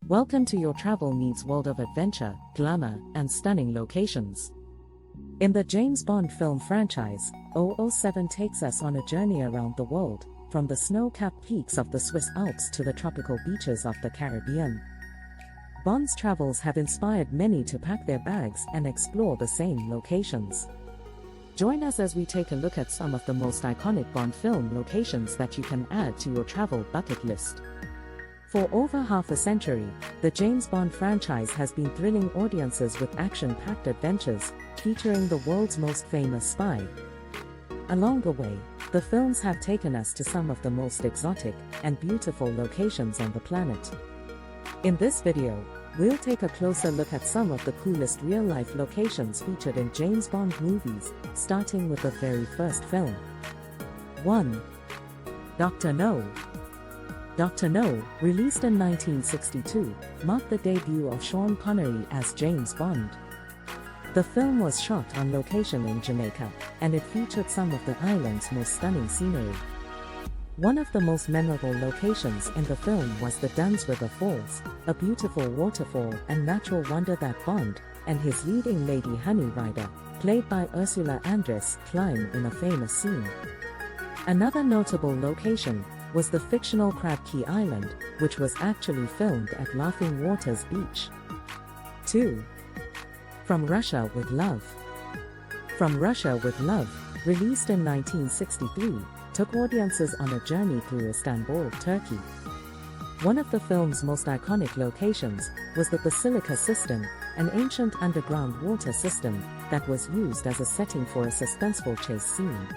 Welcome to your travel meets world of adventure, glamour, and stunning locations. In the James Bond film franchise, 007 takes us on a journey around the world, from the snow-capped peaks of the Swiss Alps to the tropical beaches of the Caribbean. Bond's travels have inspired many to pack their bags and explore the same locations. Join us as we take a look at some of the most iconic Bond film locations that you can add to your travel bucket list. For over half a century, the James Bond franchise has been thrilling audiences with action-packed adventures, featuring the world's most famous spy. Along the way, the films have taken us to some of the most exotic and beautiful locations on the planet. In this video, we'll take a closer look at some of the coolest real-life locations featured in James Bond movies, starting with the very first film. 1. Dr. No. Dr. No, released in 1962, marked the debut of Sean Connery as James Bond. The film was shot on location in Jamaica, and it featured some of the island's most stunning scenery. One of the most memorable locations in the film was the Dunn's River Falls, a beautiful waterfall and natural wonder that Bond and his leading lady Honey Rider, played by Ursula Andress, climb in a famous scene. Another notable location was the fictional Crab Key Island, which was actually filmed at Laughing Waters Beach. 2. From Russia with Love. From Russia with Love, released in 1963, took audiences on a journey through Istanbul, Turkey. One of the film's most iconic locations was the Basilica Cistern, an ancient underground water system that was used as a setting for a suspenseful chase scene.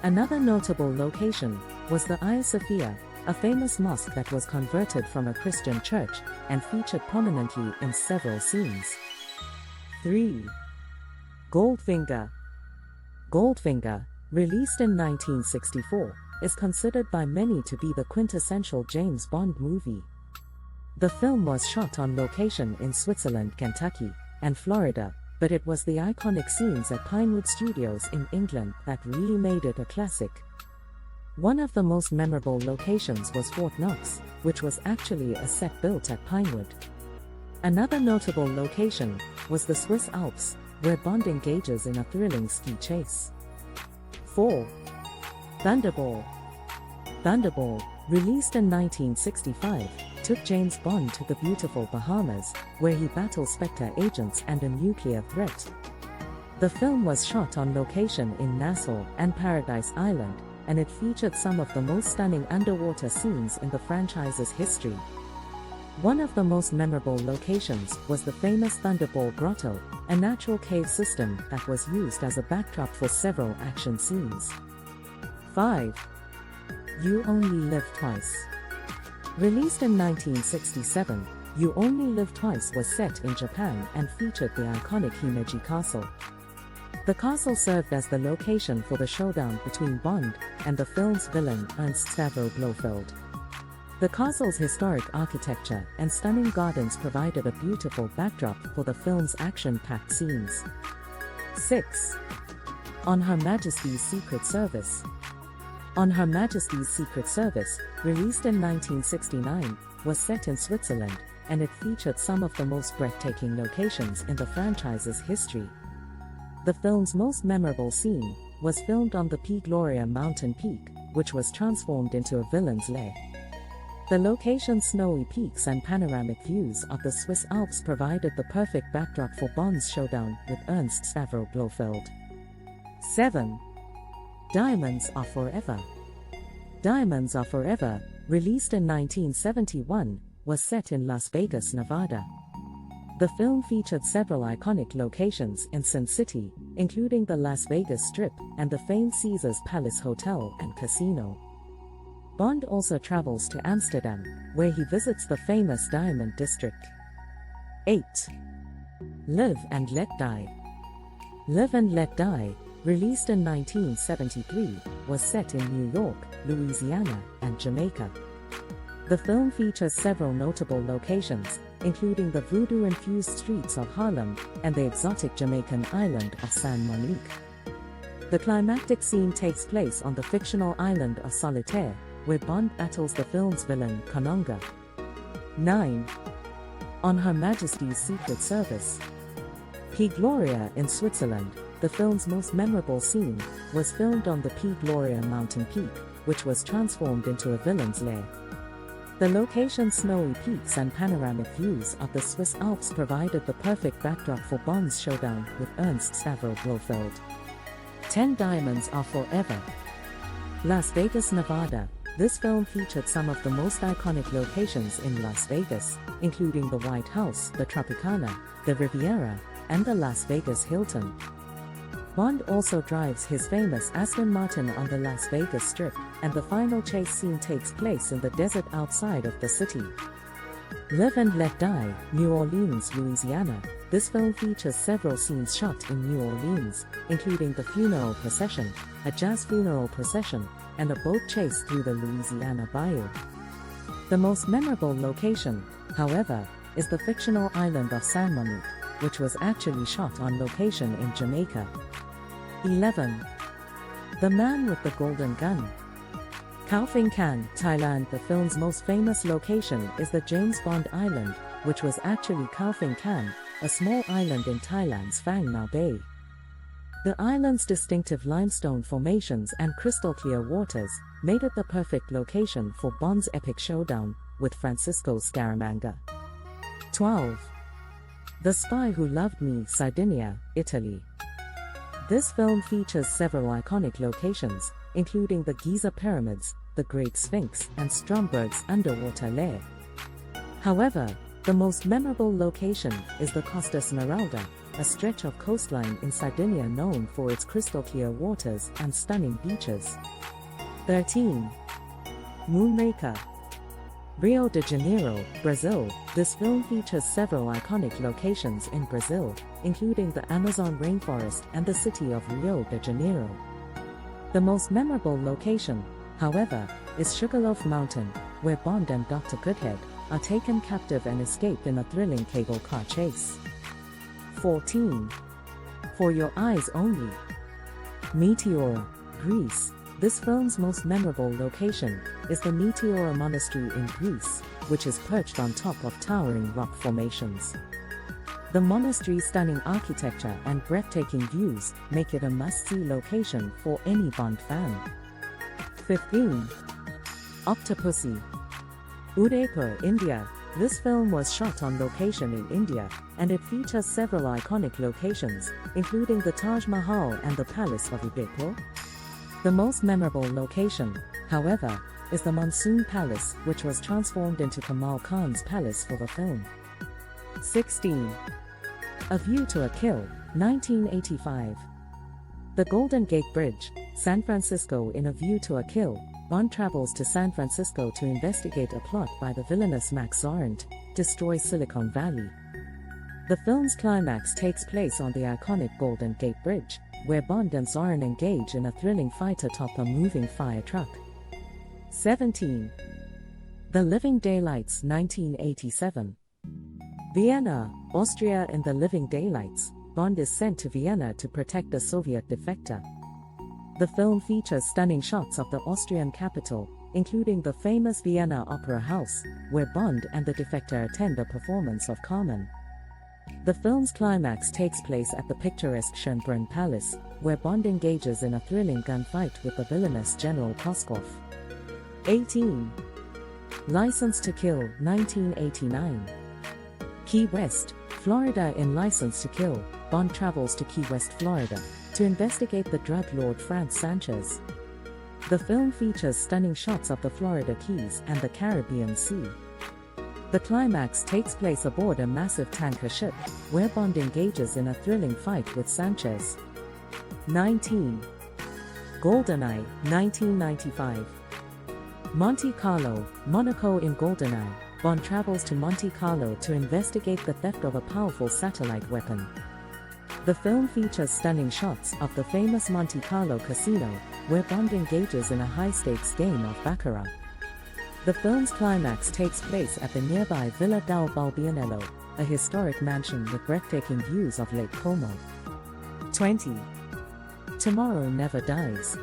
Another notable location was the Hagia Sophia, a famous mosque that was converted from a Christian church and featured prominently in several scenes. 3. Goldfinger. Goldfinger, released in 1964, is considered by many to be the quintessential James Bond movie. The film was shot on location in Switzerland, Kentucky, and Florida, but it was the iconic scenes at Pinewood Studios in England that really made it a classic. One of the most memorable locations was Fort Knox, which was actually a set built at Pinewood. Another notable location was the Swiss Alps, where Bond engages in a thrilling ski chase. 4. Thunderball. Thunderball, released in 1965, took James Bond to the beautiful Bahamas, where he battles Spectre agents and a nuclear threat. The film was shot on location in Nassau and Paradise Island, and it featured some of the most stunning underwater scenes in the franchise's history. One of the most memorable locations was the famous Thunderball Grotto, a natural cave system that was used as a backdrop for several action scenes. 5. You Only Live Twice. Released in 1967, You Only Live Twice was set in Japan and featured the iconic Himeji Castle. The castle served as the location for the showdown between Bond and the film's villain Ernst Stavro Blofeld. The castle's historic architecture and stunning gardens provided a beautiful backdrop for the film's action-packed scenes. 6. On Her Majesty's Secret Service. On Her Majesty's Secret Service, released in 1969, was set in Switzerland, and it featured some of the most breathtaking locations in the franchise's history. The film's most memorable scene was filmed on the Peak Gloria mountain peak, which was transformed into a villain's lair. The location's snowy peaks and panoramic views of the Swiss Alps provided the perfect backdrop for Bond's showdown with Ernst Stavro Blofeld. 7. Diamonds Are Forever. Diamonds Are Forever, released in 1971, was set in Las Vegas, Nevada. The film featured several iconic locations in Sin City, including the Las Vegas Strip and the famed Caesars Palace Hotel and Casino. Bond also travels to Amsterdam, where he visits the famous Diamond District. 8. Live and Let Die. Live and Let Die, released in 1973, was set in New York, Louisiana, and Jamaica. The film features several notable locations, including the voodoo-infused streets of Harlem and the exotic Jamaican island of San Monique. The climactic scene takes place on the fictional island of Solitaire, where Bond battles the film's villain, Kononga. 9. on Her Majesty's Secret Service. P. Gloria in Switzerland, the film's most memorable scene, was filmed on the P. Gloria mountain peak, which was transformed into a villain's lair. The location's snowy peaks and panoramic views of the Swiss Alps provided the perfect backdrop for Bond's showdown with Ernst Stavro Blofeld. 10 Diamonds Are Forever. Las Vegas, Nevada. This film featured some of the most iconic locations in Las Vegas, including the White House, the Tropicana, the Riviera, and the Las Vegas Hilton. Bond also drives his famous Aston Martin on the Las Vegas Strip, and the final chase scene takes place in the desert outside of the city. Live and Let Die, New Orleans, Louisiana. This film features several scenes shot in New Orleans, including the funeral procession, a jazz funeral procession, and a boat chase through the Louisiana Bayou. The most memorable location, however, is the fictional island of San Monique, which was actually shot on location in Jamaica. 11. The Man with the Golden Gun. Khao Phing Khan, Thailand. The film's most famous location is the James Bond Island, which was actually Khao Phing Khan, a small island in Thailand's Phang Nga Bay. The island's distinctive limestone formations and crystal-clear waters made it the perfect location for Bond's epic showdown with Francisco Scaramanga. 12. The Spy Who Loved Me, Sardinia, Italy. This film features several iconic locations, including the Giza Pyramids, the Great Sphinx, and Stromberg's underwater lair. However, the most memorable location is the Costa Smeralda, a stretch of coastline in Sardinia known for its crystal-clear waters and stunning beaches. 13. Moonraker. Rio de Janeiro, Brazil. This film features several iconic locations in Brazil, including the Amazon rainforest and the city of Rio de Janeiro. The most memorable location, however, is Sugarloaf Mountain, where Bond and Dr. Goodhead are taken captive and escape in a thrilling cable car chase. 14. For Your Eyes Only. Meteora, Greece. This film's most memorable location is the Meteora Monastery in Greece, which is perched on top of towering rock formations. The monastery's stunning architecture and breathtaking views make it a must-see location for any Bond fan. 15. Octopussy. Udaipur, India. This film was shot on location in India, and it features several iconic locations, including the Taj Mahal and the Palace of Udaipur. The most memorable location, however, is the Monsoon Palace, which was transformed into Kamal Khan's palace for the film. 16. A View to a Kill, 1985. The Golden Gate Bridge, San Francisco. In A View to a Kill, Bond travels to San Francisco to investigate a plot by the villainous Max Zorant to destroy Silicon Valley. The film's climax takes place on the iconic Golden Gate Bridge, where Bond and Zorant engage in a thrilling fight atop a moving fire truck. 17. The Living Daylights, 1987. Vienna, Austria. In The Living Daylights, Bond is sent to Vienna to protect a Soviet defector. The film features stunning shots of the Austrian capital, including the famous Vienna Opera House, where Bond and the defector attend a performance of Carmen. The film's climax takes place at the picturesque Schönbrunn Palace, where Bond engages in a thrilling gunfight with the villainous General Koskov. 18. License to Kill, 1989. Key West, Florida. In License to Kill, Bond travels to Key West, Florida, to investigate the drug lord Franz Sanchez. The film features stunning shots of the Florida Keys and the Caribbean Sea. The climax takes place aboard a massive tanker ship, where Bond engages in a thrilling fight with Sanchez. 19. GoldenEye, 1995. Monte Carlo, Monaco. In GoldenEye, Bond travels to Monte Carlo to investigate the theft of a powerful satellite weapon. The film features stunning shots of the famous Monte Carlo casino, where Bond engages in a high-stakes game of baccarat. The film's climax takes place at the nearby Villa del Balbianello, a historic mansion with breathtaking views of Lake Como. 20. Tomorrow Never Dies.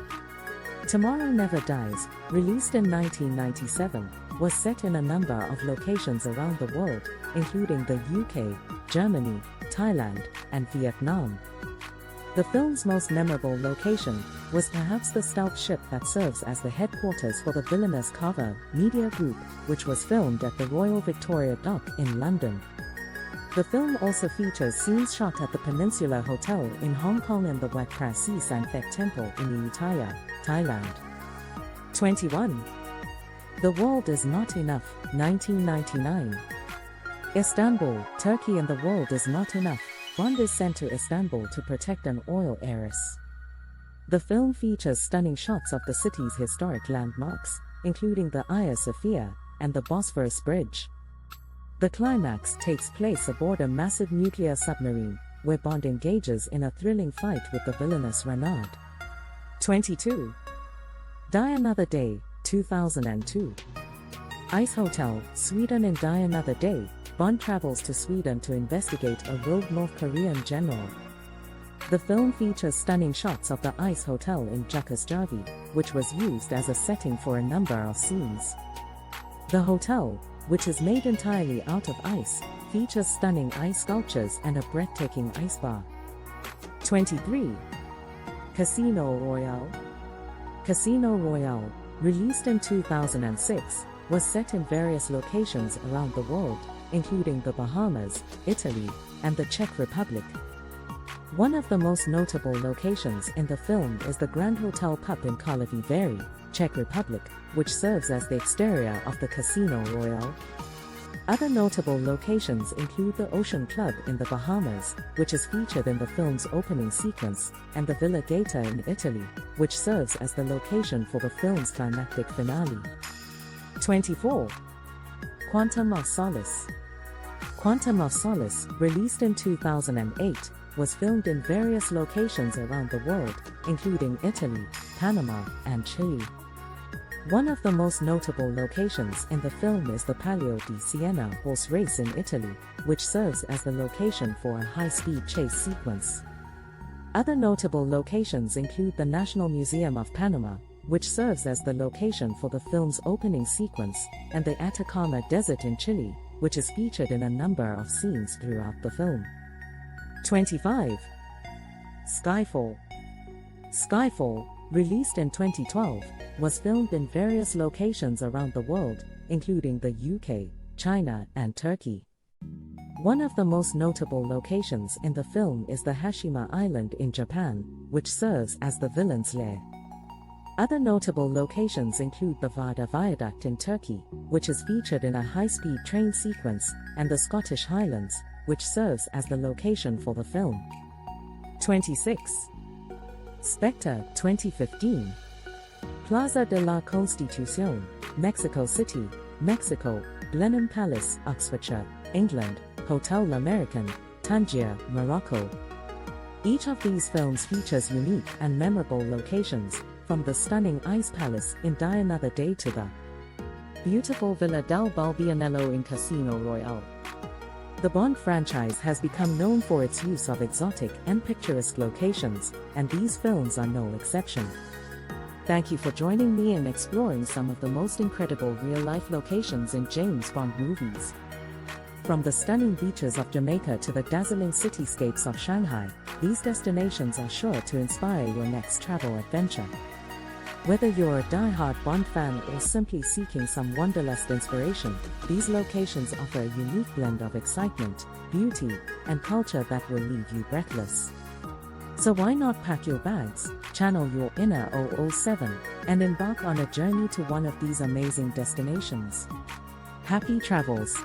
Tomorrow Never Dies, released in 1997, was set in a number of locations around the world, including the UK, Germany, Thailand, and Vietnam. The film's most memorable location was perhaps the stealth ship that serves as the headquarters for the villainous Carver Media Group, which was filmed at the Royal Victoria Dock in London. The film also features scenes shot at the Peninsula Hotel in Hong Kong and the Wat Prasi Sanfek Temple in Ayutthaya, Thailand. 21. The World Is Not Enough, 1999. Istanbul, Turkey. And The World Is Not Enough. Bond is sent to Istanbul to protect an oil heiress. The film features stunning shots of the city's historic landmarks, including the Hagia Sophia and the Bosphorus Bridge. The climax takes place aboard a massive nuclear submarine, where Bond engages in a thrilling fight with the villainous Renard. 22. Die Another Day, 2002. Ice Hotel, Sweden. In Die Another Day, Bond travels to Sweden to investigate a rogue North Korean general. The film features stunning shots of the Ice Hotel in Jukkasjärvi, which was used as a setting for a number of scenes. The hotel, which is made entirely out of ice, features stunning ice sculptures and a breathtaking ice bar. 23. Casino Royale. Casino Royale, released in 2006, was set in various locations around the world, including the Bahamas, Italy, and the Czech Republic. One of the most notable locations in the film is the Grand Hotel Pub in Karlovy Vary, Czech Republic, which serves as the exterior of the Casino Royale. Other notable locations include the Ocean Club in the Bahamas, which is featured in the film's opening sequence, and the Villa Gaeta in Italy, which serves as the location for the film's climactic finale. 24. Quantum of Solace. Quantum of Solace, released in 2008, was filmed in various locations around the world, including Italy, Panama, and Chile. One of the most notable locations in the film is the Palio di Siena horse race in Italy, which serves as the location for a high-speed chase sequence. Other notable locations include the National Museum of Panama, which serves as the location for the film's opening sequence, and the Atacama Desert in Chile, which is featured in a number of scenes throughout the film. 25. Skyfall. Skyfall, released in 2012, was filmed in various locations around the world, including the UK, China, and Turkey. One of the most notable locations in the film is the Hashima Island in Japan, which serves as the villain's lair. Other notable locations include the Varda Viaduct in Turkey, which is featured in a high-speed train sequence, and the Scottish Highlands, which serves as the location for the film. 26. Spectre, 2015. Plaza de la Constitución, Mexico City, Mexico, Blenheim Palace, Oxfordshire, England, Hotel L'American, Tangier, Morocco. Each of these films features unique and memorable locations, from the stunning Ice Palace in Die Another Day to the beautiful Villa del Balbianello in Casino Royale. The Bond franchise has become known for its use of exotic and picturesque locations, and these films are no exception. Thank you for joining me in exploring some of the most incredible real-life locations in James Bond movies. From the stunning beaches of Jamaica to the dazzling cityscapes of Shanghai, these destinations are sure to inspire your next travel adventure. Whether you're a die-hard Bond fan or simply seeking some wanderlust inspiration, these locations offer a unique blend of excitement, beauty, and culture that will leave you breathless. So why not pack your bags, channel your inner 007, and embark on a journey to one of these amazing destinations? Happy travels!